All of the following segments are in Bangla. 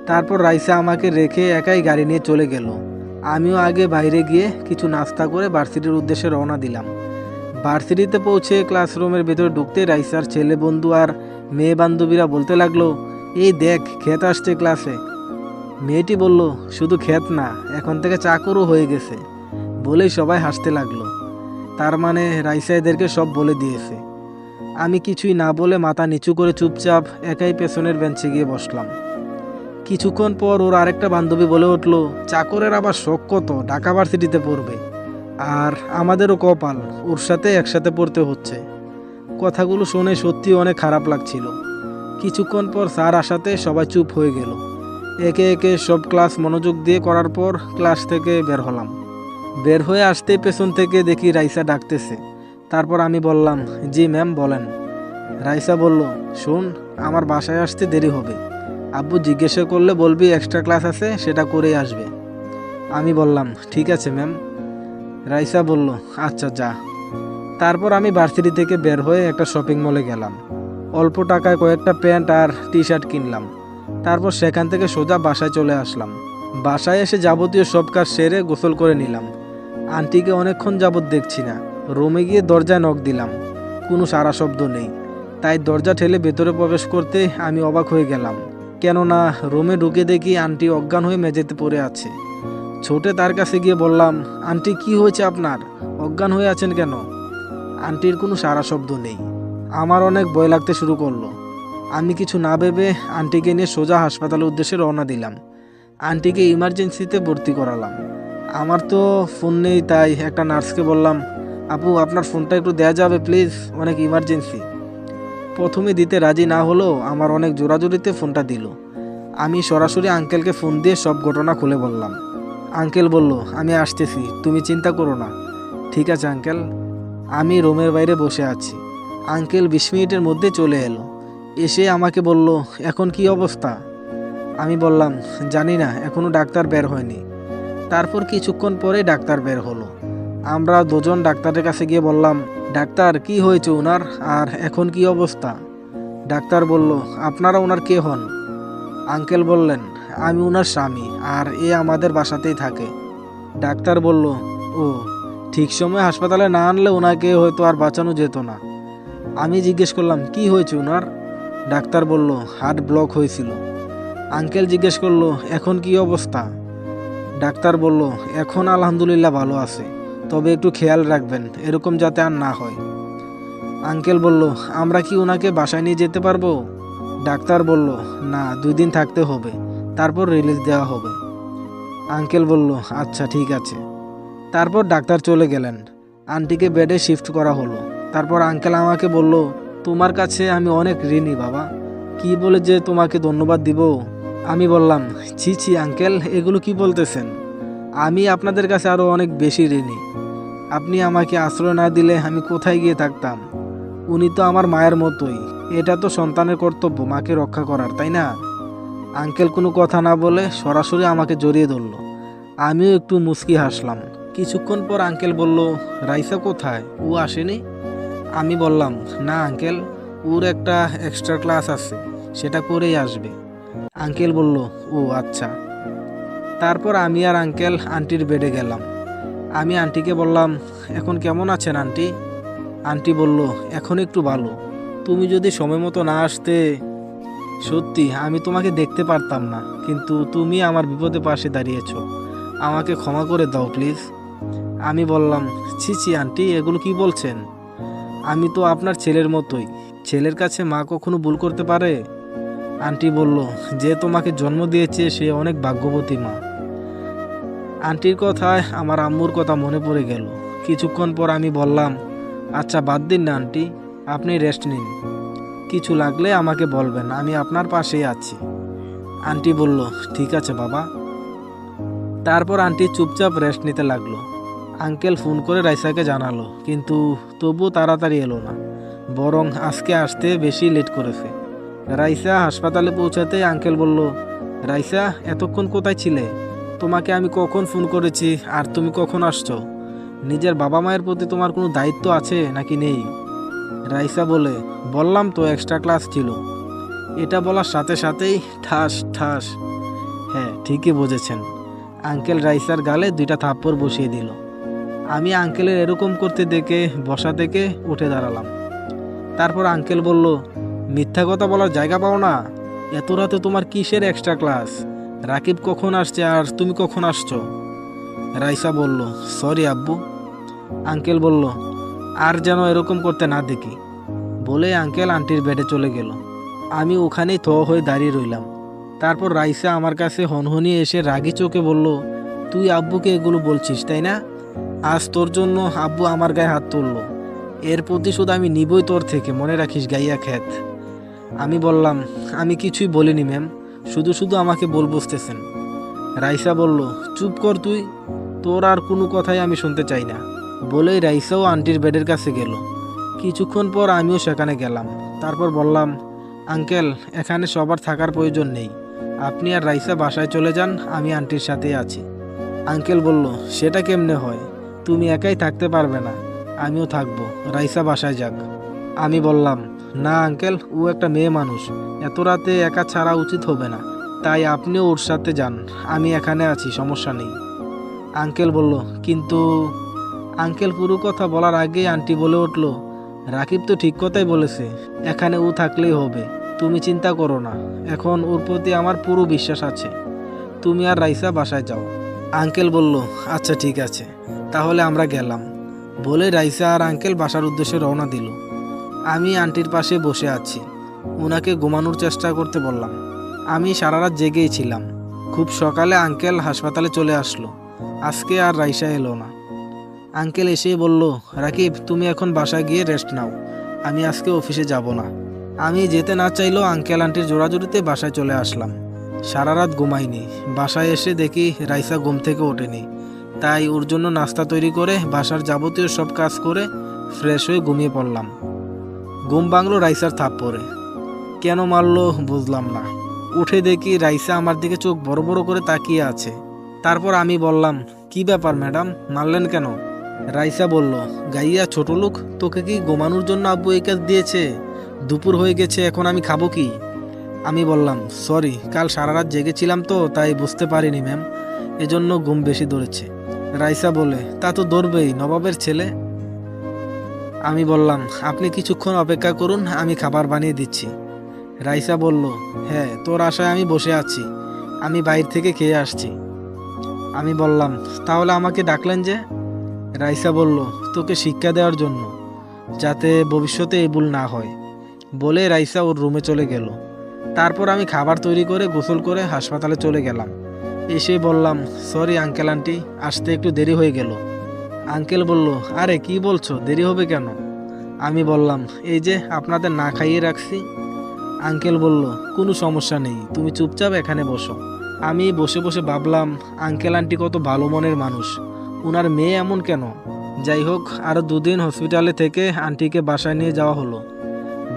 তারপর রাইসা আমাকে রেখে একাই গাড়ি নিয়ে চলে গেল। আমিও আগে বাইরে গিয়ে কিছু নাস্তা করে ভার্সিটির উদ্দেশ্যে রওনা দিলাম। ভার্সিটিতে পৌঁছে ক্লাসরুমের ভেতরে ঢুকতে রাইসার ছেলে বন্ধু আর মেয়ে বান্ধবীরা বলতে লাগলো, এই দেখ ক্ষেত আসছে ক্লাসে। মেয়েটি বলল, শুধু ক্ষেত না, এখন থেকে চাকরও হয়ে গেছে। বলেই সবাই হাসতে লাগলো। তার মানে রাইসা এদেরকে সব বলে দিয়েছে। আমি কিছুই না বলে মাথা নিচু করে চুপচাপ একাই পেছনের বেঞ্চে গিয়ে বসলাম। কিছুক্ষণ পর ওর আরেকটা বান্ধবী বলে উঠলো, চাকরের আবার শখ কত, ঢাকা ভার্সিটিতে পড়বে। আর আমাদেরও কপাল, ওর সাথে একসাথে পড়তে হচ্ছে। কথাগুলো শুনে সত্যি অনেক খারাপ লাগছিল। কিছুক্ষণ পর স্যার আসাতে সবাই চুপ হয়ে গেল। একে একে সব ক্লাস মনোযোগ দিয়ে করার পর ক্লাস থেকে বের হলাম। বের হয়ে আসতেই পেছন থেকে দেখি রাইসা ডাকতেছে। তারপর আমি বললাম, জি ম্যাম বলেন। রাইসা বলল, শোন, আমার বাসায় আসতে দেরি হবে। আব্বু জিজ্ঞাসা করলে বলবি এক্সট্রা ক্লাস আছে, সেটা করেই আসবে। আমি বললাম, ঠিক আছে ম্যাম। রাইসা বলল, আচ্ছা যা। তারপর আমি ভার্সিটি থেকে বের হয়ে একটা শপিং মলে গেলাম। অল্প টাকায় কয়েকটা প্যান্ট আর টি শার্ট কিনলাম। তারপর সেখান থেকে সোজা বাসায় চলে আসলাম। বাসায় এসে যাবতীয় সব কাজ সেরে গোসল করে নিলাম। আন্টিকে অনেকক্ষণ যাবৎ দেখছি না। রুমে গিয়ে দরজায় নক দিলাম, কোনো সাড়া শব্দ নেই। তাই দরজা ঠেলে ভেতরে প্রবেশ করতে আমি অবাক হয়ে গেলাম, কেননা রুমে ঢুকে দেখি আন্টি অজ্ঞান হয়ে মেঝেতে পড়ে আছে। ছোটে তার কাছে গিয়ে বললাম, আন্টি কি হয়েছে আপনার, অজ্ঞান হয়ে আছেন কেন? আন্টির কোনো সাড়া শব্দ নেই। আমার অনেক ভয় লাগতে শুরু করলো। আমি কিছু না ভেবে আন্টিকে নিয়ে সোজা হাসপাতালের উদ্দেশ্যে রওনা দিলাম। আন্টিকে ইমার্জেন্সিতে ভর্তি করালাম। আমার তো ফোন নেই, তাই একটা নার্সকে বললাম, আপু আপনার ফোনটা একটু দেওয়া যাবে প্লিজ, অনেক ইমার্জেন্সি। প্রথমে দিতে রাজি না হলেও আমার অনেক জোরাজুরিতে ফোনটা দিল। আমি সরাসরি আঙ্কেলকে ফোন দিয়ে সব ঘটনা খুলে বললাম। আঙ্কেল বলল, আমি আসতেছি, তুমি চিন্তা করো না। ঠিক আছে আঙ্কেল। আমি রুমের বাইরে বসে আছি। আঙ্কেল 20 মিনিটের মধ্যে চলে এলো। এসে আমাকে বলল, এখন কি অবস্থা? আমি বললাম, জানি না, এখনও ডাক্তার বের হয়নি। তারপর কিছুক্ষণ পরে ডাক্তার বের হলো। আমরা দুজন ডাক্তারের কাছে গিয়ে বললাম, ডাক্তার কি হয়েছে ওনার, আর এখন কি অবস্থা? ডাক্তার বলল, আপনারা ওনার কে হন? আঙ্কেল বললেন, আমি ওনার স্বামী, আর এ আমাদের বাসাতেই থাকে। ডাক্তার বলল, ও, ঠিক সময় হাসপাতালে না আনলে ওনাকে হয়তো আর বাঁচানো যেত না। আমি জিজ্ঞেস করলাম, কি হয়েছে ওনার? ডাক্তার বলল, হার্ট ব্লক হয়েছিল। আঙ্কেল জিজ্ঞেস করলো, এখন কি অবস্থা? ডাক্তার বলল, এখন আলহামদুলিল্লাহ ভালো আছে, তবে একটু খেয়াল রাখবেন এরকম যাতে আর না হয়। আঙ্কেল বলল, আমরা কি ওনাকে বাসায় নিয়ে যেতে পারবো? ডাক্তার বলল, না, 2 দিন থাকতে হবে, তারপর রিলিজ দেওয়া হবে। আঙ্কেল বলল, আচ্ছা ঠিক আছে। তারপর ডাক্তার চলে গেলেন। আন্টিকে বেডে শিফট করা হলো। তারপর আঙ্কেল আমাকে বলল, তোমার কাছে আমি অনেক ঋণী বাবা, কি বলে যে তোমাকে ধন্যবাদ দিব। আমি বললাম, ছি ছি আঙ্কেল, এগুলো কি বলতেছেন? আমি আপনাদের কাছে আরও অনেক বেশি ঋণী। আপনি আমাকে আশ্রয় না দিলে আমি কোথায় গিয়ে থাকতাম? উনি তো আমার মায়ের মতোই। এটা তো সন্তানের কর্তব্য মাকে রক্ষা করার, তাই না? আঙ্কেল কোনো কথা না বলে সরাসরি আমাকে জড়িয়ে ধরল। আমিও একটু মুচকি হাসলাম। কিছুক্ষণ পর আঙ্কেল বলল, রাইসা কোথায়, ও আসেনি? আমি বললাম, না আঙ্কেল, ওর একটা এক্সট্রা ক্লাস আছে, সেটা করেই আসবে। আঙ্কেল বলল, ও আচ্ছা। তারপর আমি আর আঙ্কেল আন্টির বেডে গেলাম। আমি আন্টিকে বললাম, এখন কেমন আছেন আন্টি? আন্টি বলল, এখন একটু ভালো। তুমি যদি সময় মতো না আসতে, সত্যি আমি তোমাকে দেখতে পারতাম না, কিন্তু তুমি আমার বিপদে পাশে দাঁড়িয়েছো, আমাকে ক্ষমা করে দাও প্লিজ। আমি বললাম, ছি ছি আন্টি, এগুলো কি বলছেন? আমি তো আপনার ছেলের মতোই। ছেলের কাছে মা কখনো ভুল করতে পারে? আন্টি বলল, যে তোমাকে জন্ম দিয়েছে সে অনেক ভাগ্যবতী মা। আন্টির কথায় আমার আম্মুর কথা মনে পড়ে গেল। কিছুক্ষণ পর আমি বললাম, আচ্ছা বাদ দিন না আন্টি, আপনি রেস্ট নিন, কিছু লাগলে আমাকে বলবেন, আমি আপনার পাশেই আছি। আন্টি বলল, ঠিক আছে বাবা। তারপর আন্টি চুপচাপ রেস্ট নিতে লাগলো। আঙ্কেল ফোন করে রাইসাকে জানালো, কিন্তু তবুও তাড়াতাড়ি এলো না, বরং আজকে আসতে বেশি লেট করেছে। রাইসা হাসপাতালে পৌঁছাতে আঙ্কেল বলল, রাইসা এতক্ষণ কোথায় ছিলে? তোমাকে আমি কখন ফোন করেছি, আর তুমি কখন আসছো? নিজের বাবা মায়ের প্রতি তোমার কোনো দায়িত্ব আছে নাকি নেই? রাইসা বলে, বললাম তো এক্সট্রা ক্লাস ছিল। এটা বলার সাথে সাথেই ঠাস ঠাস হ্যাঁ, ঠিকই বুঝেছেন। আঙ্কেল রাইসার গালে 2টা থাপ্পড় বসিয়ে দিল। আমি আঙ্কেলের এরকম করতে দেখে বসা থেকে উঠে দাঁড়ালাম। তারপর আঙ্কেল বলল, মিথ্যা কথা বলার জায়গা পাও না? এত রাতে তোমার কিসের এক্সট্রা ক্লাস? রাকিব কখন আসছে আর তুমি কখন আসছো? রাইসা বলল, সরি আব্বু। আঙ্কেল বলল, আর যেন এরকম করতে না দেখি। বলে আঙ্কেল আন্টির বেডে চলে গেল। আমি ওখানেই হয়ে দাঁড়িয়ে রইলাম। তারপর রাইসা আমার কাছে হনহনিয়ে এসে রাগি চোখে বলল, তুই আব্বুকে এগুলো বলছিস তাই না? আজ তোর জন্য আব্বু আমার গায়ে হাত তুললো। এর প্রতিশোধ আমি নিবই তোর থেকে, মনে রাখিস গাইয়া খ্যাত। আমি বললাম, আমি কিছুই বলিনি ম্যাম, শুধু শুধু আমাকে বসতেছেন। রাইসা বলল, চুপ কর তুই, তোর আর কোনো কথাই আমি শুনতে চাই না। বলেই রাইসাও আন্টির বেডের কাছে গেল। কিছুক্ষণ পর আমিও সেখানে গেলাম। তারপর বললাম, আঙ্কেল এখানে সবার থাকার প্রয়োজন নেই, আপনি আর রাইসা বাসায় চলে যান, আমি আন্টির সাথেই আছি। আঙ্কেল বলল, সেটা কেমনে হয়? তুমি একাই থাকতে পারবে না, আমিও থাকবো, রাইসা বাসায় যাক। আমি বললাম, না আঙ্কেল, ও একটা মেয়ে মানুষ, এত রাতে একা ছাড়া উচিত হবে না, তাই আপনিও ওর সাথে যান, আমি এখানে আছি, সমস্যা নেই। আঙ্কেল বলল, কিন্তু আঙ্কেল পুরো কথা বলার আগেই আন্টি বলে উঠল, রাকিব তো ঠিক কথাই বলেছে, এখানে ও থাকলেই হবে, তুমি চিন্তা করো না, এখন ওর প্রতি আমার পুরো বিশ্বাস আছে, তুমি আর রাইসা বাসায় যাও। আঙ্কেল বলল, আচ্ছা ঠিক আছে, তাহলে আমরা গেলাম। বলে রাইসা আর আঙ্কেল বাসার উদ্দেশ্যে রওনা দিল। আমি আন্টির পাশে বসে আছি, ওনাকে ঘুমানোর চেষ্টা করতে বললাম। আমি সারা রাত জেগেই ছিলাম। খুব সকালে আঙ্কেল হাসপাতালে চলে আসলো। আজকে আর রাইসা এলো না। আঙ্কেল এসেই বলল, রাকিব তুমি এখন বাসায় গিয়ে রেস্ট নাও, আমি আজকে অফিসে যাব না। আমি যেতে না চাইলেও আঙ্কেল আন্টির জোড়াজুড়িতে বাসায় চলে আসলাম। সারা রাত ঘুমাইনি। বাসায় এসে দেখি রাইসা ঘুম থেকে ওঠেনি, তাই ওর জন্য নাস্তা তৈরি করে বাসার যাবতীয় সব কাজ করে ফ্রেশ হয়ে ঘুমিয়ে পড়লাম। ঘুম ভাঙলো রাইসার থাপ্পড়ে। কেন মারলো বুঝলাম না। উঠে দেখি রাইসা আমার দিকে চোখ বড় বড় করে তাকিয়ে আছে। তারপর আমি বললাম, কি ব্যাপার ম্যাডাম, মারলেন কেন? রাইসা বলল, গাইয়া ছোট লোক, তোকে কি ঘুমানোর জন্য আব্বু এই কাজ দিয়েছে? দুপুর হয়ে গেছে, এখন আমি খাবো কি? আমি বললাম, সরি, কাল সারা রাত জেগেছিলাম তো তাই বুঝতে পারিনি ম্যাম, এজন্য ঘুম বেশি ধরেছে। রাইসা বলে, তা তো ধরবেই, নবাবের ছেলে। আমি বললাম, আপনি কিছুক্ষণ অপেক্ষা করুন, আমি খাবার বানিয়ে দিচ্ছি। রাইসা বলল, হ্যাঁ, তোর আশায় আমি বসে আছি, আমি বাইরে থেকে খেয়ে আসছি। আমি বললাম, তাহলে আমাকে ডাকলেন যে? রাইসা বলল, তোকে শিক্ষা দেওয়ার জন্য, যাতে ভবিষ্যতে এই ভুল না হয়। বলে রাইসা ওর রুমে চলে গেল। তারপর আমি খাবার তৈরি করে গোসল করে হাসপাতালে চলে গেলাম। এসে বললাম, সরি আঙ্কেল আন্টি, আসতে একটু দেরি হয়ে গেল। আঙ্কেল বলল, আরে কি বলছো, দেরি হবে কেন? আমি বললাম, এই যে আপনাদের না খাইয়ে রাখছি। আঙ্কেল বলল, কোনো সমস্যা নেই, তুমি চুপচাপ এখানে বসো। আমি বসে বসে ভাবলাম, আঙ্কেল আন্টি কত ভালো মনের মানুষ, ওনার মেয়ে এমন কেন? যাই হোক, আরও 2 দিন হসপিটালে থেকে আন্টিকে বাসায় নিয়ে যাওয়া হলো।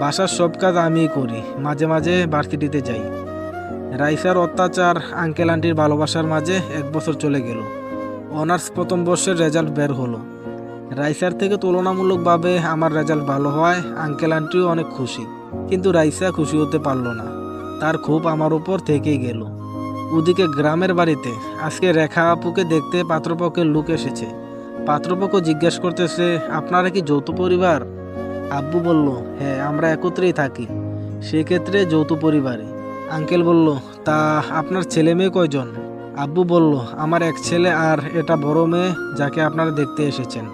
বাসার সব কাজ আমিই করি, মাঝে মাঝে ভার্সিটিতে যাই। রাইসার অত্যাচার, আঙ্কেল আন্টির ভালোবাসার মাঝে 1 বছর চলে গেল। অনার্স প্রথম বর্ষের রেজাল্ট বের হলো। রাইসার থেকে তুলনামূলকভাবে আমার রেজাল্ট ভালো হওয়ায় আঙ্কেল আন্টিও অনেক খুশি, কিন্তু রাইসা খুশি হতে পারলো না, তার ক্ষোভ আমার উপর থেকেই গেল। ওদিকে গ্রামের বাড়িতে আজকে রেখা আপুকে দেখতে পাত্রপক্ষের লোক এসেছে। পাত্রপক্ষ জিজ্ঞেস করতেছে, আপনারা কি যৌথ পরিবার? আব্বু বলল, হ্যাঁ, আমরা একত্রেই থাকি, সেক্ষেত্রে যৌথ পরিবারে। আঙ্কেল বলল, তা আপনার ছেলে মেয়ে কয়জন? আব্বু বলল, আমার এক ছেলে আর এটা বড় মেয়ে যাকে আপনারা দেখতে এসেছেন,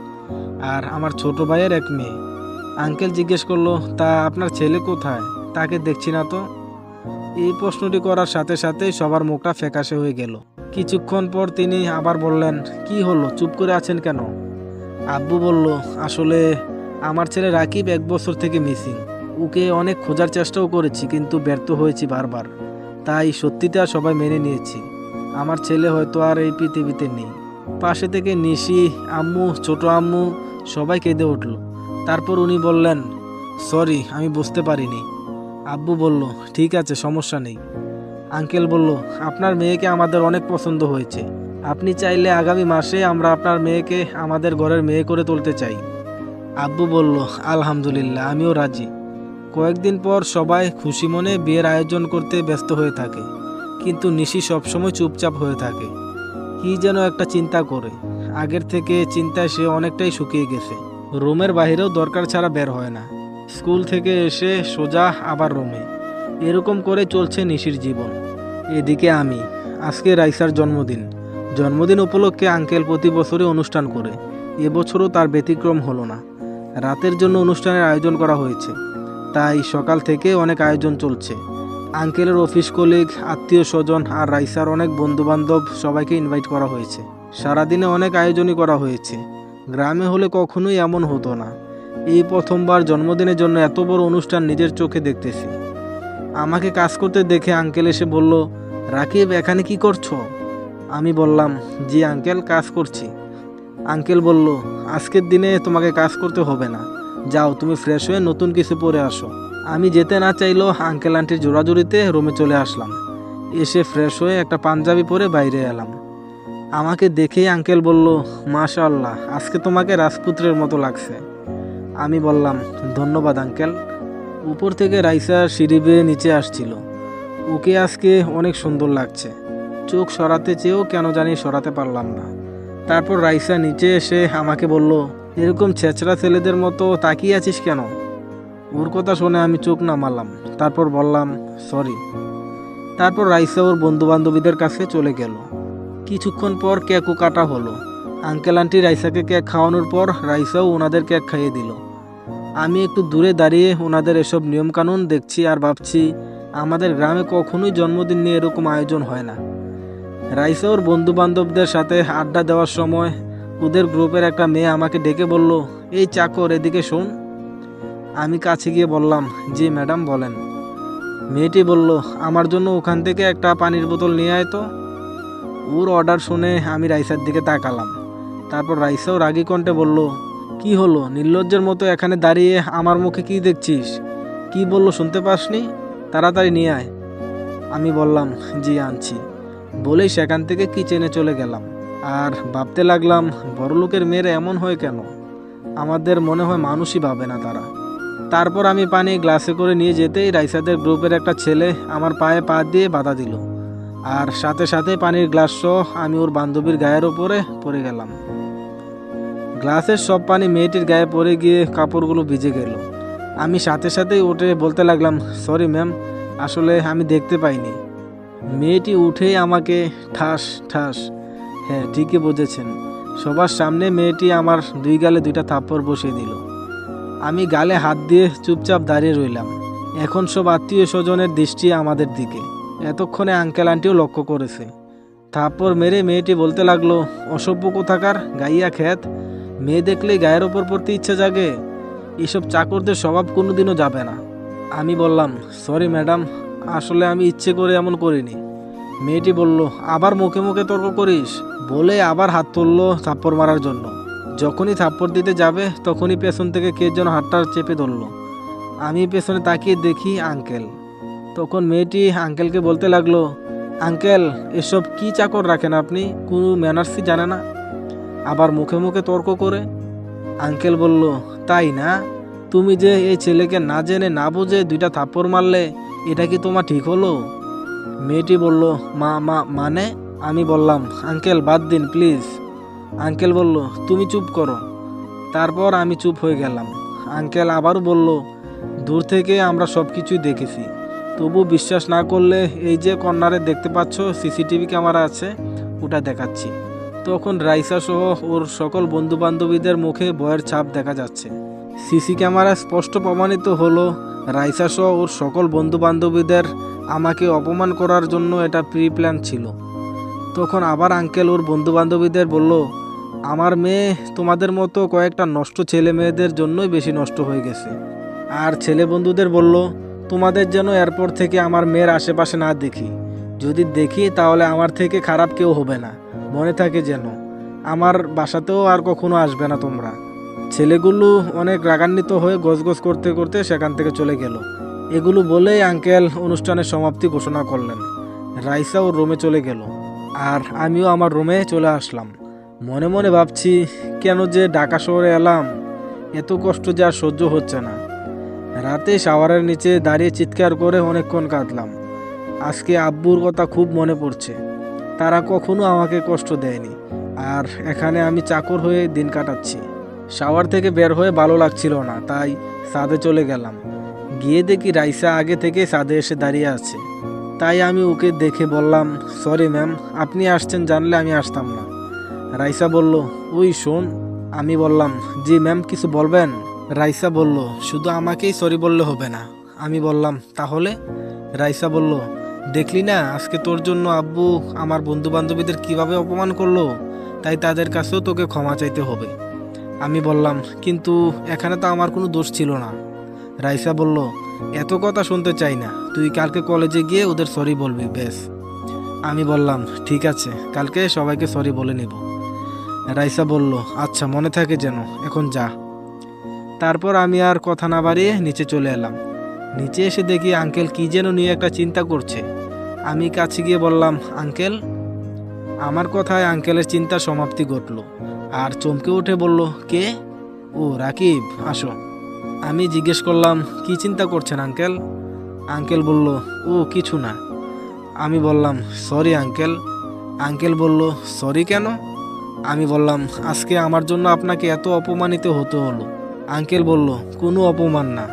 আর আমার ছোট ভাইয়ের 1 মেয়ে। আঙ্কেল জিজ্ঞেস করলো, তা আপনার ছেলে কোথায়, তাকে দেখছি না তো? এই প্রশ্নটি করার সাথে সাথেই সবার মুখটা ফ্যাকাশে হয়ে গেল। কিছুক্ষণ পর তিনি আবার বললেন, কি হলো, চুপ করে আছেন কেন? আব্বু বলল, আসলে আমার ছেলে রাকিব 1 বছর থেকে মিসিং, ওকে অনেক খোঁজার চেষ্টাও করেছি, কিন্তু ব্যর্থ হয়েছি বারবার, তাই সত্যিটা সবাই মেনে নিয়েছি, আমার ছেলে হয়তো আর এই পৃথিবীতে নেই। পাশে থেকে নিশি, আম্মু, ছোট আম্মু সবাই কেঁদে উঠল। তারপর উনি বললেন, সরি, আমি বুঝতে পারিনি। আব্বু বলল, ঠিক আছে, সমস্যা নেই। আঙ্কেল বলল, আপনার মেয়েকে আমাদের অনেক পছন্দ হয়েছে, আপনি চাইলে আগামী মাসে আমরা আপনার মেয়েকে আমাদের ঘরের মেয়ে করে তুলতে চাই। আব্বু বলল, আলহামদুলিল্লাহ, আমিও রাজি। কয়েকদিন পর সবাই খুশি মনে বিয়ের আয়োজন করতে ব্যস্ত হয়ে থাকে, কিন্তু নিশি সবসময় চুপচাপ হয়ে থাকে, কি যেন একটা চিন্তা করে। আগের থেকে চিন্তায় সে অনেকটাই শুকিয়ে গেছে। রুমের বাইরেও দরকার ছাড়া বের হয় না। স্কুল থেকে এসে সোজা আবার রুমে, এরকম করে চলছে নিশির জীবন। এদিকে আমি, আজকে রাইসার জন্মদিন। জন্মদিন উপলক্ষে আঙ্কেল প্রতি বছরই অনুষ্ঠান করে, এবছরও তার ব্যতিক্রম হলো না। রাতের জন্য অনুষ্ঠানের আয়োজন করা হয়েছে, তাই সকাল থেকে অনেক আয়োজন চলছে। আঙ্কেলের অফিস কলিগ, আত্মীয় স্বজন আর রাইসার অনেক বন্ধুবান্ধব সবাইকে ইনভাইট করা হয়েছে। সারাদিনে অনেক আয়োজনই করা হয়েছে, গ্রামে হলে কখনোই এমন হতো না। এই প্রথমবার জন্মদিনের জন্য এত বড় অনুষ্ঠান নিজের চোখে দেখতেছি। আমাকে কাজ করতে দেখে আঙ্কেল এসে বলল, রাকিব এখানে কি করছো? আমি বললাম, জি আঙ্কেল, কাজ করছি। আঙ্কেল বলল, আজকের দিনে তোমাকে কাজ করতে হবে না, যাও তুমি ফ্রেশ হয়ে নতুন কিছু পরে আসো। আমি যেতে না চাইলেও আঙ্কেল আন্টির জোড়াজুড়িতে রুমে চলে আসলাম। এসে ফ্রেশ হয়ে একটা পাঞ্জাবি পরে বাইরে এলাম। আমাকে দেখেই আঙ্কেল বলল, মাশাআল্লাহ, আজকে তোমাকে রাজপুত্রের মতো লাগছে। আমি বললাম, ধন্যবাদ আঙ্কেল। উপর থেকে রাইসা সিঁড়ি বেয়ে নিচে আসছিল। ওকে আজকে অনেক সুন্দর লাগছে। চোখ সরাতে চেয়েও কেন জানি সরাতে পারলাম না। তারপর রাইসা নিচে এসে আমাকে বলল, এরকম ছেঁচড়া ছেলেদের মতো তাকিয়ে আছিস কেন? ওর কথা শুনে আমি চোখ নামালাম, তারপর বললাম, সরি। তারপর রাইসা ওর বন্ধুবান্ধবীদের কাছে চলে গেল। কিছুক্ষণ পর কেকও কাটা হলো। আঙ্কেল আন্টি রাইসাকে কেক খাওয়ানোর পর রাইসাও ওনাদের কেক খাইয়ে দিল। আমি একটু দূরে দাঁড়িয়ে ওনাদের এসব নিয়মকানুন দেখছি আর ভাবছি, আমাদের গ্রামে কখনোই জন্মদিন নিয়ে এরকম আয়োজন হয় না। রাইসা ওর বন্ধু বান্ধবদের সাথে আড্ডা দেওয়ার সময় ওদের গ্রুপের একটা মেয়ে আমাকে ডেকে বলল, এই চাকর, এদিকে শোন। আমি কাছে গিয়ে বললাম, জি ম্যাডাম বলেন। মেয়েটি বলল, আমার জন্য ওখান থেকে একটা পানির বোতল নিয়ে আয় তো। ওর অর্ডার শুনে আমি রাইসার দিকে তাকালাম। তারপর রাইসাও রাগী কণ্ঠে বলল, কি হলো, নির্লজ্জের মতো এখানে দাঁড়িয়ে আমার মুখে কি দেখছিস? কি বললো শুনতে পাসনি? তাড়াতাড়ি নিয়ে আয়। আমি বললাম, জি আনছি বলেই সেখান থেকে কিচেনে চলে গেলাম। আর ভাবতে লাগলাম, বড়লোকের মেয়েরা এমন হয় কেন? আমাদের মনে হয় মানুষই ভাবে না তারা। তারপর আমি পানি গ্লাসে করে নিয়ে যেতেই রাইসাদের গ্রুপের একটা ছেলে আমার পায়ে পা দিয়ে বাধা দিল, আর সাথে সাথে পানির গ্লাস সহ আমি ওর বান্ধবীর গায়ের ওপরে পড়ে গেলাম। গ্লাসের সব পানি মেয়েটির গায়ে পড়ে গিয়ে কাপড়গুলো ভিজে গেল। আমি সাথে সাথেই উঠে বলতে লাগলাম, সরি ম্যাম, আসলে আমি দেখতে পাইনি। মেয়েটি উঠেই আমাকে ঠাস ঠাস, হ্যাঁ ঠিকই বুঝেছেন, সবার সামনে মেয়েটি আমার দুই গালে দুইটা থাপ্পড় বসিয়ে দিল। আমি গালে হাত দিয়ে চুপচাপ দাঁড়িয়ে রইলাম। এখন সব আত্মীয় স্বজনের দৃষ্টি আমাদের দিকে। এতক্ষণে আঙ্কেল আন্টিও লক্ষ্য করেছে। থাপ্পড় মেরে মেয়েটি বলতে লাগলো, অসভ্য কোথাকার, গাইয়া খ্যাত, মেয়ে দেখলেই গায়ের ওপর পড়তে ইচ্ছে জাগে, এসব চাকরদের স্বভাব কোনোদিনও যাবে না। আমি বললাম, সরি ম্যাডাম, আসলে আমি ইচ্ছে করে এমন করিনি। মেয়েটি বলল, আবার মুখে মুখে তর্ক করিস, বলে আবার হাত তুললো থাপ্পড় মারার জন্য। যখনই থাপ্পড় দিতে যাবে তখনই পেছন থেকে কে যেন হাতটা চেপে ধরলো। আমি পেছনে তাকিয়ে দেখি আঙ্কেল। তখন মেয়েটি আঙ্কেলকে বলতে লাগলো, আঙ্কেল এসব কি চাকর রাখেন আপনি, কোনো ম্যানার্সই জানে না, আবার মুখে মুখে তর্ক করে। আঙ্কেল বলল, তাই না? তুমি যে এই ছেলেকে না জেনে না বুঝে দুইটা থাপ্পড় মারলে, এটা কি তোমার ঠিক হলো? মেয়েটি বলল, মানে? আমি বললাম, আঙ্কেল বাদ দিন প্লিজ। আঙ্কেল বলল, তুমি চুপ করো। তারপর আমি চুপ হয়ে গেলাম। আঙ্কেল আবারও বলল, দূর থেকে আমরা সব কিছুই দেখেছি, তবু বিশ্বাস না করলে এই যে কর্নারে দেখতে পাচ্ছ সিসিটিভি ক্যামেরা আছে, ওটা দেখাচ্ছি। তখন রাইসা সহ ওর সকল বন্ধু বান্ধবীদের মুখে ভয়ের ছাপ দেখা যাচ্ছে। সিসি ক্যামেরা স্পষ্ট প্রমাণিত হলো রাইসা সহ ওর সকল বন্ধু বান্ধবীদের আমাকে অপমান করার জন্য এটা প্রি প্ল্যান ছিল। তখন আবার আঙ্কেল ওর বন্ধু বান্ধবীদের বলল, আমার মেয়ে তোমাদের মতো কয়েকটা নষ্ট ছেলে মেয়েদের জন্যই বেশি নষ্ট হয়ে গেছে। আর ছেলে বন্ধুদের বলল, তোমাদের যেন এরপর থেকে আমার মেয়ের আশেপাশে না দেখি, যদি দেখি তাহলে আমার থেকে খারাপ কেউ হবে না, মনে থাকে যেন, আমার বাসাতেও আর কখনো আসবে না তোমরা। ছেলেগুলো অনেক রাগান্বিত হয়ে গজগজ করতে করতে সেখান থেকে চলে গেল। এগুলো বলেই আঙ্কেল অনুষ্ঠানের সমাপ্তি ঘোষণা করলেন। রাইসা ওর রুমে চলে গেল, আর আমিও আমার রুমে চলে আসলাম। মনে মনে ভাবছি, কেন যে ঢাকা শহরে এলাম, এত কষ্ট যে আর সহ্য হচ্ছে না। রাতে শাওয়ারের নিচে দাঁড়িয়ে চিৎকার করে অনেকক্ষণ কাঁদলাম। আজকে আব্বুর কথা খুব মনে পড়ছে। তারা কখনো আমাকে কষ্ট দেয়নি, আর এখানে আমি চাকর হয়ে দিন কাটাচ্ছি। শাওয়ার থেকে বের হয়ে ভালো লাগছিল না, তাই ছাদে চলে গেলাম। গিয়ে দেখি রাইসা আগে থেকে ছাদে এসে দাঁড়িয়ে আছে। তাই আমি ওকে দেখে বললাম, সরি ম্যাম, আপনি আসছেন জানলে আমি আসতাম না। রাইসা বলল, ওই শোন। আমি বললাম, জি ম্যাম, কিছু বলবেন? রাইসা বলল, শুধু আমাকেই সরি বললে হবে না। আমি বললাম, তাহলে? রাইসা বলল, দেখলি না আজকে তোর জন্য আব্বু আমার বন্ধু বান্ধবীদের কিভাবে অপমান করলো, তাই তাদের কাছেও তোকে ক্ষমা চাইতে হবে। আমি বললাম, কিন্তু এখানে তো আমার কোনো দোষ ছিল না। রাইসা বলল, এত কথা শুনতে চাই না, তুই কালকে কলেজে গিয়ে ওদের সরি বলবি, বেশ। আমি বললাম, ঠিক আছে, কালকে সবাইকে সরি বলে নিব। রাইসা বলল, আচ্ছা, মনে থাকে যেন, এখন যা। তারপর আমি আর কথা না বাড়িয়ে নিচে চলে এলাম। নিচে এসে দেখি আঙ্কেল কি যেন নিয়ে একটা চিন্তা করছে। আমি কাছে গিয়ে বললাম, আঙ্কেল। আমার কথায় আঙ্কেলের চিন্তার সমাপ্তি ঘটল, আর চমকে উঠে বলল, কে? ও রাকিব, আসো। আমি জিজ্ঞেস করলাম, কি চিন্তা করছেন আঙ্কেল? আঙ্কেল বলল, ও কিছু না। আমি বললাম, সরি আঙ্কেল। আঙ্কেল বলল, সরি কেন? আমি বললাম, আজকে আমার জন্য আপনাকে এত অপমানিত হতে হলো। আঙ্কেল বলল, কোনো অপমান না,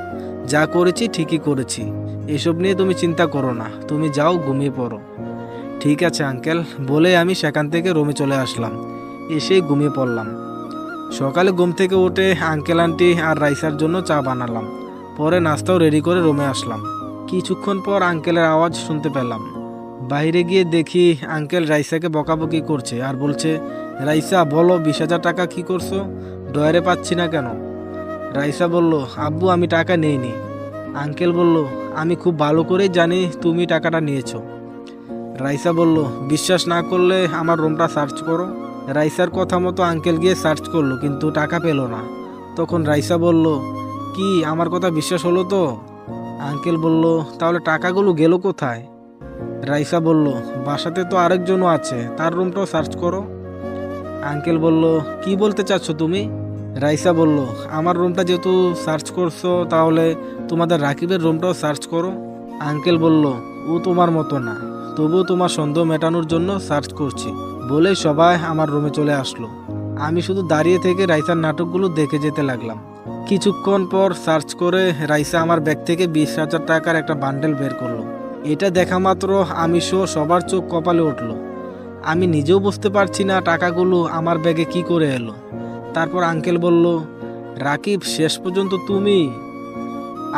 যা করেছি ঠিকই করেছি, এসব নিয়ে তুমি চিন্তা করো না, তুমি যাও, ঘুমিয়ে পড়ো। ঠিক আছে আঙ্কেল, বলে আমি সেখান থেকে রুমে চলে আসলাম। এসেই ঘুমিয়ে পড়লাম। সকালে ঘুম থেকে উঠে আঙ্কেল আন্টি আর রাইসার জন্য চা বানালাম। পরে নাস্তাও রেডি করে রুমে আসলাম। কিছুক্ষণ পর আঙ্কেলের আওয়াজ শুনতে পেলাম। বাইরে গিয়ে দেখি আঙ্কেল রাইসাকে বকাবকি করছে আর বলছে, রাইসা বলো, 20,000 টাকা কি করছো? ডয়ারে পাচ্ছি না কেন? রাইসা বলল, আব্বু আমি টাকা নেইনি। আঙ্কেল বলল, আমি খুব ভালো করেই জানি তুমি টাকাটা নিয়েছো। রাইসা বলল, বিশ্বাস না করলে আমার রুমটা সার্চ করো। রাইসার কথা মতো আঙ্কেল গিয়ে সার্চ করলো, কিন্তু টাকা পেল না। তখন রাইসা বলল, কি আমার কথা বিশ্বাস হলো তো? আঙ্কেল বলল, তাহলে টাকাগুলো গেল কোথায়? রাইসা বলল, বাসাতে তো আরেকজনও আছে, তার রুমটাও সার্চ করো। আঙ্কেল বলল, কি বলতে চাচ্ছ তুমি? রাইসা বলল, আমার রুমটা যেহেতু সার্চ করছো, তাহলে তোমাদের রাকিবের রুমটাও সার্চ করো। আঙ্কেল বলল, ও তোমার মতো না, তবুও তোমার সন্দেহ মেটানোর জন্য সার্চ করছি। বলে সবাই আমার রুমে চলে আসলো। আমি শুধু দাঁড়িয়ে থেকে রাইসার নাটকগুলো দেখে যেতে লাগলাম। কিছুক্ষণ পর সার্চ করে রাইসা আমার ব্যাগ থেকে 20,000 টাকার একটা বান্ডেল বের করলো। এটা দেখা মাত্র আমি সহ সবার চোখ কপালে উঠলো। আমি নিজেও বুঝতে পারছি না টাকাগুলো আমার ব্যাগে কি করে এলো। তারপর আঙ্কেল বলল, রাকিব, শেষ পর্যন্ত তুমি?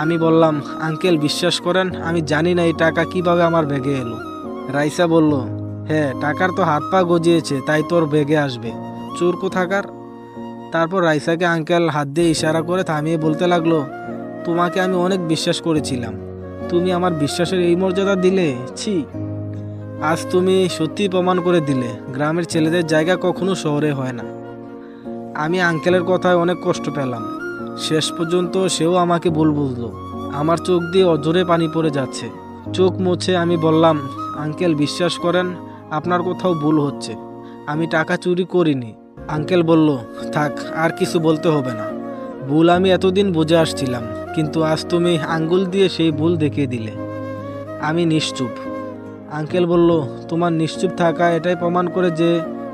আমি বললাম, আঙ্কেল বিশ্বাস করেন, আমি জানি না এই টাকা কিভাবে আমার ব্যাগে এলো। রাইসা বলল, হ্যাঁ, টাকার তো হাত পা গজিয়েছে, তাই তোর ব্যাগে আসবে, চোর কোথাকার। তারপর রাইসাকে আঙ্কেল হাত দিয়ে ইশারা করে থামিয়ে বলতে লাগলো, তোমাকে আমি অনেক বিশ্বাস করেছিলাম, তুমি আমার বিশ্বাসের এই মর্যাদা দিলে? ছি, আজ তুমি সত্যি প্রমাণ করে দিলে গ্রামের ছেলেদের জায়গা কখনো শহরে হয় না। আমি আঙ্কেলের কথায় অনেক কষ্ট পেলাম। শেষ পর্যন্ত সেও আমাকে ভুল বুঝলো। আমার চোখ দিয়ে অঝরে পানি পড়ে যাচ্ছে। চোখ মুছে আমি বললাম, আঙ্কেল বিশ্বাস করেন, আপনার কোথাও ভুল হচ্ছে, আমি টাকা চুরি করিনি। আঙ্কেল বলল, থাক, আর কিছু বলতে হবে না, ভুল আমি এতদিন বুঝে আসছিলাম, কিন্তু আজ তুমি আঙ্গুল দিয়ে সেই ভুল দেখিয়ে দিলে। আমি নিশ্চুপ। আঙ্কেল বলল, তোমার নিশ্চুপ থাকা এটাই প্রমাণ করে যে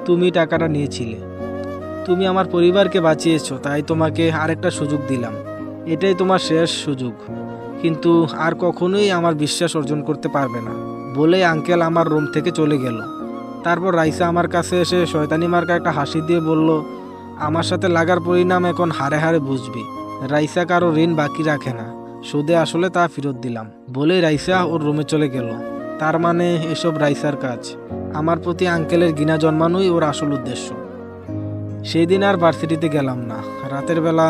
তুমি টাকাটা নিয়েছিলে। তুমি আমার পরিবারকে বাঁচিয়েছো, তাই তোমাকে আরেকটা সুযোগ দিলাম, এটাই তোমার শেষ সুযোগ, কিন্তু আর কখনোই আমার বিশ্বাস অর্জন করতে পারবে না। বলে আঙ্কেল আমার রুম থেকে চলে গেল। তারপর রাইসা আমার কাছে এসে শয়তানি মার্কা একটা হাসি দিয়ে বলল, আমার সাথে লাগার পরিণাম এখন হারে হারে বুঝবি। রাইসা কারো ঋণ বাকি রাখে না, সুদে আসলে তা ফেরত দিলাম। বলে রাইসা ওর রুমে চলে গেল। তার মানে এসব রাইসার কাজ। আমার প্রতি আঙ্কেলের ঘৃণা জন্মানোই ওর আসল উদ্দেশ্য। সেই দিন আর ভার্সিটিতে গেলাম না। রাতের বেলা